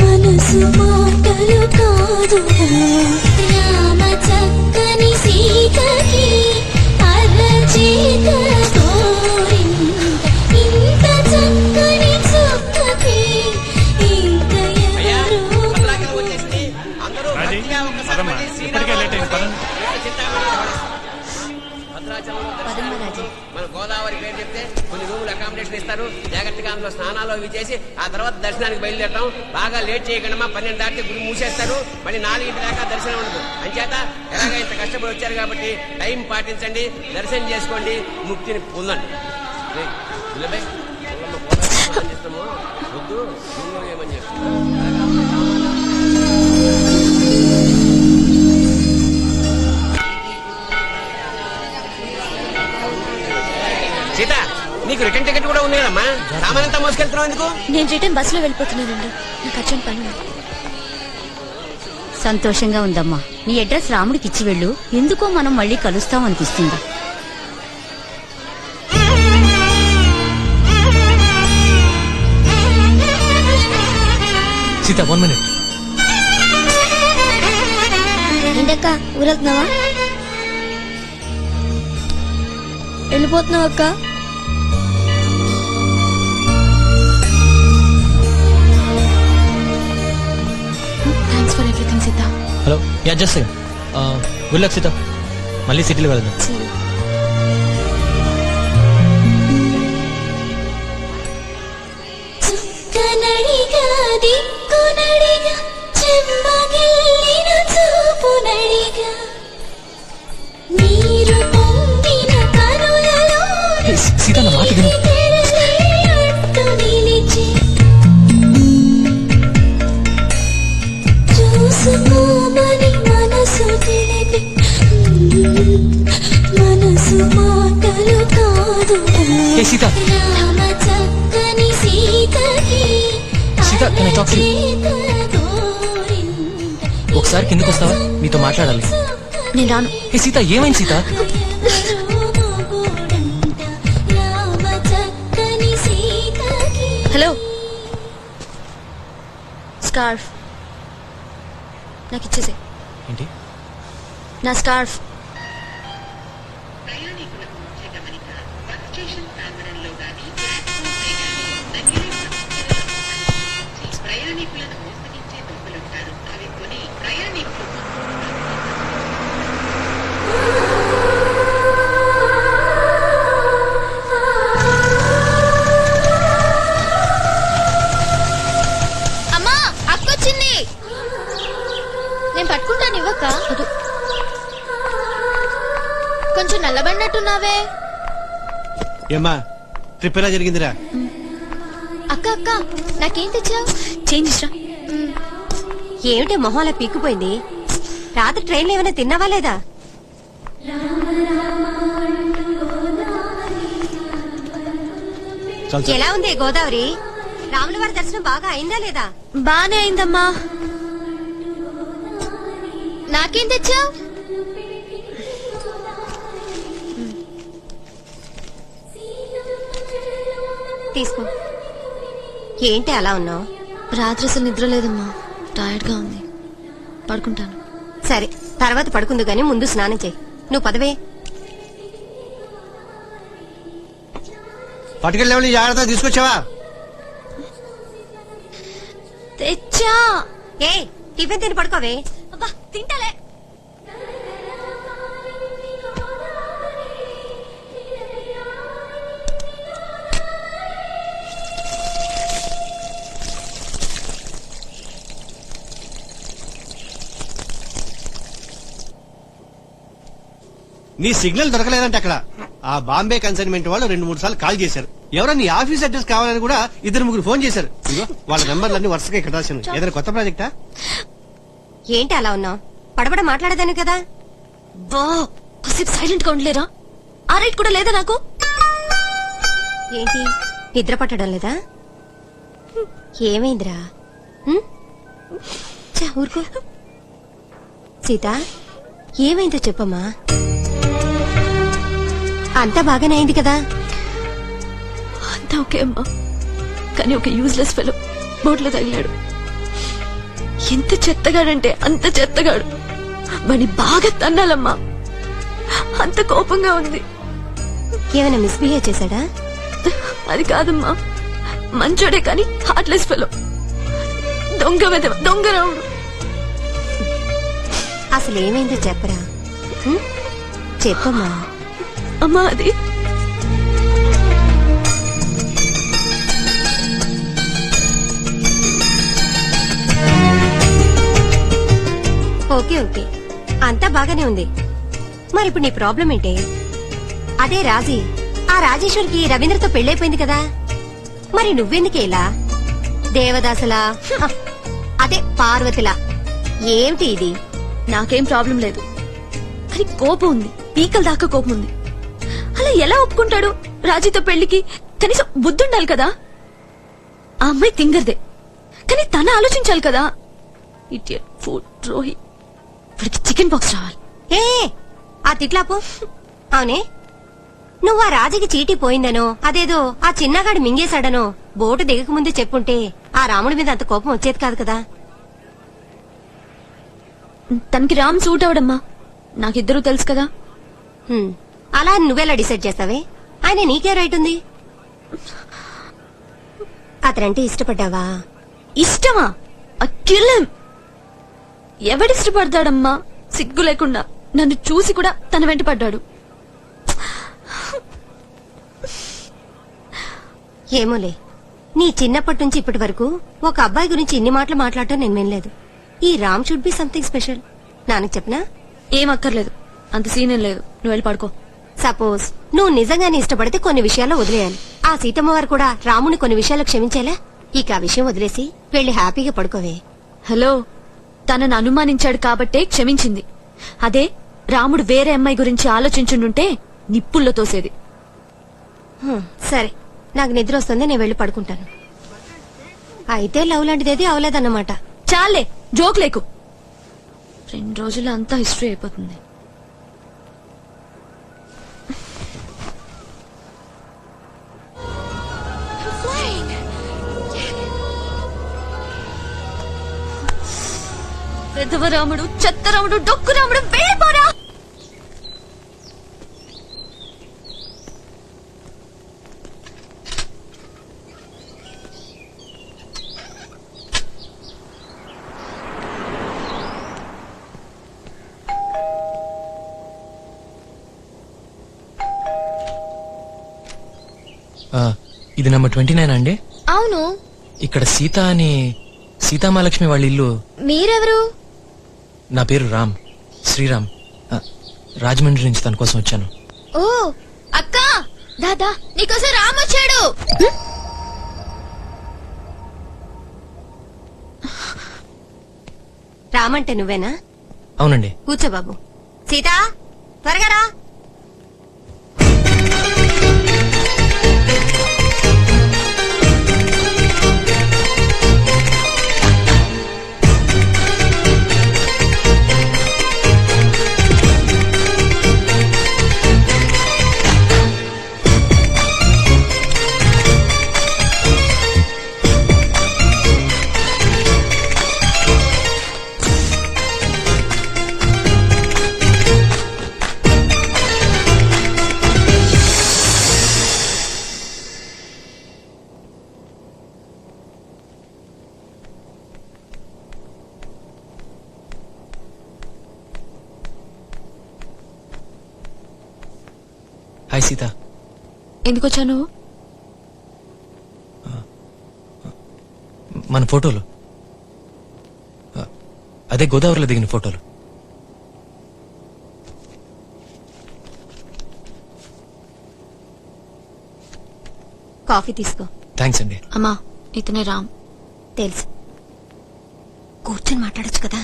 మనసు మాటలు కాదు రామ చక్కని సీతకి అరచేత కోరింత ఇంత చక్కని చుక్కకి ఇంత మన గోదావరి పేరు చెప్తే కొన్ని రూములు అకామిడేషన్ ఇస్తారు. జాగ్రత్తగా అందులో స్నానాలు అవి చేసి ఆ తర్వాత దర్శనానికి బయలుదేరతాం. బాగా లేట్ చేయకుండా 12 దాటితే గుడి మూసేస్తారు. మళ్ళీ 4 దాకా దర్శనం ఉండదు. అంచేత ఎలాగ ఇంత కష్టపడి వచ్చారు కాబట్టి టైం పాటించండి, దర్శనం చేసుకోండి, ముక్తిని పొందండి. వద్దు ఏమని చెప్పి సీత, నీకు రిటర్న్ టికెట్ కూడా ఉన్నాయమ్మా. సామానంతా మోసుకెళ్తున్నావు ఎందుకు? నేను రిటర్న్ బస్సులో వెళ్ళిపోతున్నానండి, నాకు అర్జెంట్ పని ఉంది. సంతోషంగా ఉందమ్మా. నీ అడ్రస్ రాముడికి ఇచ్చి వెళ్ళు. ఎందుకో మనం మళ్ళీ కలుస్తాం అనిపిస్తుంది. సీత 1 minute. ఏంటక్క ఊరెళ్తున్నావా? వెళ్ళిపోతున్నావు అక్క? Thanks for everything Sita. Hello, yeah just good luck Sita. మళ్ళీ సిటీలో వెళ్దాం. చుక్కనడిగా దిక్కునడిగా చెమ్మగిల్లిన చూపునడిగా నీరు పొందిన కనులలో సీత నా మాట విను. అట్టు నిలిచి చూసుకోమని మనసు తెలిపి మనసు మాటలు కాదు ఏ సీత, రామ చక్కని సీతకి Sita, can I talk to you? ఒకసారి కిందకు వస్తావా? మీతో మాట్లాడాలి. నేను రాను. ఏ సీత, ఏమైంది సీత? హలో, స్కార్ఫ్ నాకు ఇచ్చేసే. ఏంటి? నా స్కార్ఫ్. ప్రయాణికులకు ముఖ్య గమనిక, బస్ స్టేషన్ ప్రాంగణంలో గానీ ప్లాట్ఫామ్పై గానీ నకిలీ సంఖ్యలను ప్రయాణికులను మోసగించే దొంగలుంటారు. అవి కొని ప్రయాణికులు అమ్మా, అక్కొచ్చింది. నేను పట్టుకుంటాను, ఇవ్వక్క. కొంచెం నల్లబడినట్టున్నావే. ఏమ్మా, ట్రిప్ ఎలా జరిగిందిరా? అక్క అక్క, నాకేం తెచ్చావు? చేంజ్ రా. ఏమిటి మొహాల పీక్కుపోయింది? రాత్రి ట్రైన్లో ఏమైనా తిన్నావా లేదా? ఎలా ఉంది గోదావరి? రాముల వారి దర్శనం బాగా అయిందా లేదా? బానే అయిందమ్మా. నాకేం తెచ్చావు? తీసుకో. ఏంటి అలా ఉన్నావు? రాత్రి అసలు నిద్ర లేదమ్మా, టైర్డ్ గా ఉంది, పడుకుంటాను. సరే, తర్వాత పడుకుందు గాని ముందు స్నానం చేయి. నువ్వు పదవే. పట్టుకెళ్ళి జాగ్రత్త తీసుకొచ్చావా? తెచ్చా. ఏ టిఫిన్ తిని పడుకోవే. అబ్బా, తింటలే. నీ సిగ్నల్ దొరకలేదంటే అక్కడ ఆ బాంబే కన్సైన్మెంట్ వాళ్ళు 2-3 సార్లు కాల్ చేశారు. ఎవరో నీ ఆఫీస్ అడ్రస్ కావాలని కూడా 2-3 ఫోన్ చేశారు. ఇదిగో వాళ్ళ నెంబర్లన్నీ వరుసగా ఇక్కడ రాశాను. ఏదైనా కొత్త ప్రాజెక్టా? ఏంటి అలా ఉన్నావు? పడబడ మాట్లాడదాను కదా. బా, కాసేపు సైలెంట్ గా ఉండలేరా? ఆ రైట్ కూడా లేదా నాకు? ఏంటి నిద్ర పట్టడం లేదా? ఏమైందిరా? ఊరుకో. సీత, ఏమైందో చెప్పమ్మా. అంతా బాగానే అయింది కదా? అంతా ఓకే అమ్మా, అని ఒక యూజ్లెస్ ఫెలో బోట్లో తగిలాడు. ఎంత చెత్తగాడంటే అంత చెత్తగాడు. వాడిని బాగా తన్నాలమ్మా, అంత కోపంగా ఉంది. ఏమైనా మిస్బిహేవ్ చేశాడా? అది కాదమ్మా, మంచోడే కానీ హార్ట్లెస్ ఫెలో. దొంగ వెదవ, దొంగ రావుడు. అసలు ఏమైందో చెప్పరా? చెప్పమ్మా. అమ్మా అది ఓకే ఓకే, అంతా బాగానే ఉంది. మరి ఇప్పుడు నీ ప్రాబ్లం ఏంటి? అదే రాజీ, ఆ రాజేశ్వరికి రవీంద్రతో పెళ్ళైపోయింది కదా, మరి నువ్వెందుకే ఇలా దేవదాసలా అదే పార్వతిలా? ఏమిటి ఇది? నాకేం ప్రాబ్లం లేదు, కానీ కోపం ఉంది, పీకల దాకా కోపం ఉంది. అలా ఎలా ఒప్పుకుంటాడు రాజీతో పెళ్లికి? కనీసం బుద్ధుండాలి కదా. ఆ అమ్మాయి తింగర్దే, కానీ తన ఆలోచించాలి కదా. ఇడియట్ ఫుడ్ ద్రోహి. వాడికి చికెన్ బాక్స్ రావాలి. ఏ ఆ తిట్లాపు. అవునే, నువ్వు ఆ రాజుకి చీటీ పోయిందనో అదేదో ఆ చిన్నగాడు మింగేశాడనో బోటు దిగక ముందే చెప్పుంటే ఆ రాముడి మీద అంత కోపం వచ్చేది కాదు కదా. తనకి రామ్ సూట్ అవడమ్మా, నాకిద్దరూ తెలుసు కదా. అలా నువ్వెలా డిసైడ్ చేస్తావే? ఆయన నీకే రైట్ ఉంది. అతనంటే ఇష్టపడ్డావా? ఇష్టమా? అఖిలం ఎవడిష్టపడతాడమ్మా? సిగ్గు లేకుండా నన్ను చూసి కూడా తన వెంట పడ్డాడు. ఏమోలే, నీ చిన్నప్పటి నుంచి ఇప్పటి వరకు ఒక అబ్బాయి గురించి ఇన్ని మాటలు మాట్లాడటం నేను వినలేదు. ఈ Ram should be something special. నాన్నకు చెప్పనా? ఏం అక్కర్లేదు, అంత సీన్ లేదు. నువ్వు వెళ్ళి పడుకో. సపోజ్ నువ్వు నిజంగానే ఇష్టపడితే కొన్ని విషయాల్లో వదిలేయాలి. ఆ సీతమ్మ వారు కూడా రాముని కొన్ని విషయాల్లో క్షమించేలా. ఇక ఆ విషయం వదిలేసి వెళ్లి హ్యాపీగా పడుకోవే. హలో, తనను అనుమానించాడు కాబట్టే క్షమించింది. అదే రాముడు వేరే అమ్మాయి గురించి ఆలోచించుండుంటే నిప్పుల్లో తోసేది. సరే, నాకు నిద్ర వస్తుంది, నేను వెళ్లి పడుకుంటాను. అయితే లవ్ లాంటిదేది అవలేదన్నమాట. చాలే జోక్ లేకు. 2 రోజుల్లో అంతా హిస్టరీ అయిపోతుంది. పెద్దవ రాముడు, చెత్త రాముడు, డొక్కు రాముడు, వెళ్ళిపోరా. ఇది నెంబర్ 29 అండి. అవును. ఇక్కడ సీత అని సీతామహాలక్ష్మి వాళ్ళ ఇల్లు. మీరెవరు? నా పేరు రామ్, శ్రీరామ్. రాజమండ్రి నుంచి తన కోసం వచ్చాను. ఓ అక్క, దాదా నీకోసం రామ్ వచ్చాడు. రామంటే నువ్వేనా? అవునండి. కూర్చో బాబు. సీత, త్వరగా రా. హాయ్ సీత. ఎందుకు వచ్చావు నువ్వు? మన ఫోటోలు, అదే గోదావరిలో దిగిన ఫోటోలు. కాఫీ తీసుకో. థ్యాంక్స్ అండి. అమ్మా, ఇతనే రామ్. తెలుసు, కూర్చొని మాట్లాడొచ్చు కదా.